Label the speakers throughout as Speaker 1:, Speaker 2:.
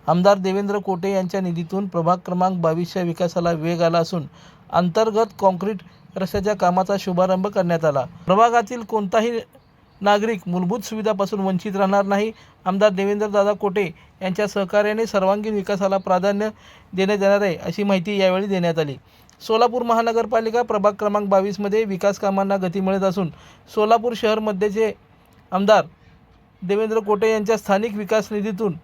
Speaker 1: आमदार देवेंद्र कोटे यांच्या निधीतून प्रभाग क्रमांक 22च्या विकासाला वेग आला असून अंतर्गत काँक्रीट रस्त्याच्या कामाचा शुभारंभ करण्यात आला। प्रभागातील कोणताही नागरिक मूलभूत सुविधांपासून वंचित राहणार नाही। आमदार देवेंद्रदादा कोटे यांच्या सहकार्याने सर्वांगीण विकासाला प्राधान्य देण्यात येणार आहे, अशी माहिती यावेळी देण्यात आली। सोलापूर महानगरपालिका प्रभाग क्रमांक 22 मध्ये विकास कामांना गती मिळत असून सोलापूर शहर मध्येचे आमदार देवेंद्र कोटे यांच्या स्थानिक विकास निधीतून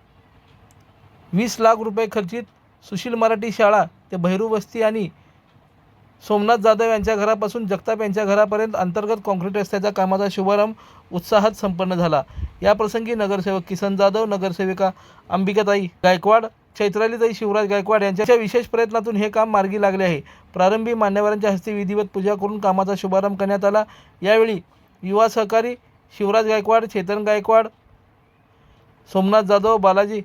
Speaker 1: 20 लाख रुपये खर्चित सुशील मराठी शाळा ते भैरू वस्ती आणि सोमनाथ जाधव यांच्या घरापासून जगताप यांच्या घरापर्यंत अंतर्गत काँक्रीट रस्त्याच्या कामाचा शुभारंभ उत्साहात संपन्न झाला। या प्रसंगी नगरसेवक किसन जाधव, नगरसेविका अंबिकाताई गायकवाड, चैत्रालीताई शिवराज गायकवाड यांच्या विशेष प्रयत्नातून हे काम मार्गी लागले आहे। प्रारंभी मान्यवरांच्या हस्ते विधिवत पूजा करून कामाचा शुभारंभ करण्यात आला। यावेळी युवा सहकारी शिवराज गायकवाड, चेतन गायकवाड, सोमनाथ जाधव, बालाजी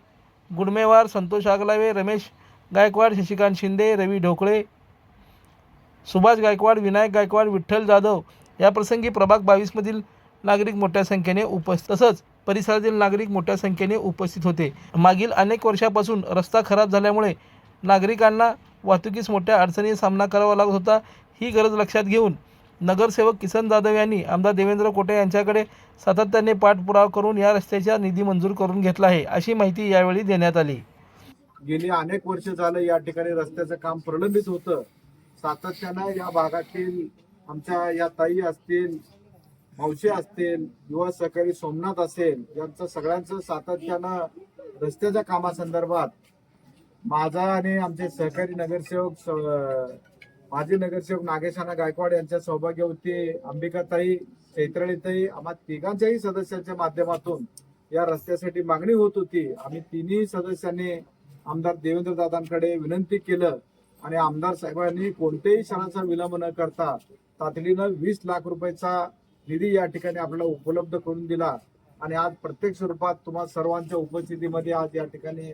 Speaker 1: गुडमेवार, संतोष आगलावे, रमेश गायकवाड, शशिकांत शिंदे, रवी ढोकळे, सुभाष गायकवाड, विनायक गायकवाड, विठ्ठल जाधव या प्रसंगी प्रभाग 22 मधील नागरिक मोठ्या संख्येने उपस्थित तसंच परिसरातील नागरिक मोठ्या संख्येने उपस्थित होते। मागील अनेक वर्षापासून रस्ता खराब झाल्यामुळे नागरिकांना वाहतुकीस मोठ्या अडचणीचा सामना करावा लागत होता। ही गरज लक्षात घेऊन नगरसेवक किसन जाधव यांनी आमदार देवेंद्र कोटे यांच्याकडे सातत्याने पाठपुरावा करून या रस्त्याचा निधी मंजूर करून घेतला आहे, अशी माहिती यावेळी देण्यात आली।
Speaker 2: गेली अनेक वर्ष झालं या ठिकाणी रस्त्याचं काम प्रलंबित होतं। सातत्यानं या भागातील आमच्या या ताई असतील, मावशी असतील, युवा सहकारी सोमनाथ असेल, यांचं सगळ्यांचं सातत्यानं रस्त्याच्या कामासंदर्भात माझा आणि आमचे सहकारी नगरसेवक माजी नगरसेवक नागेशाना गायकवाड यांच्या सौभाग्यवती अंबिकाताई, चैत्रालीताई आम्हा तिघांच्याही सदस्यांच्या माध्यमातून या रस्त्यासाठी मागणी होत होती। आम्ही तिन्ही सदस्यांनी आमदार देवेंद्र दादांकडे विनंती केलं आणि आमदार साहेबांनी कोणत्याही क्षणाचा विलंब न करता तातडीनं 20 लाख रुपयाचा निधी या ठिकाणी आपल्याला उपलब्ध करून दिला आणि आज प्रत्यक्ष रूपात तुम्हा सर्वांच्या उपस्थितीमध्ये आज या ठिकाणी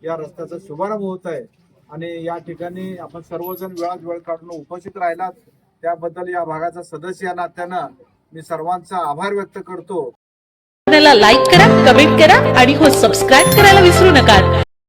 Speaker 2: या रस्त्याचा शुभारंभ होत आहे आणि या ठिकाणी आपण सर्वजण वेळ काढून उपस्थित राहिलात त्याबद्दल या भागाचा सदस्य या नात्यानं मी सर्वांचा आभार व्यक्त करतो।
Speaker 3: लाईक करा, कमेंट करा आणि हो सबस्क्राईब करायला विसरू नका।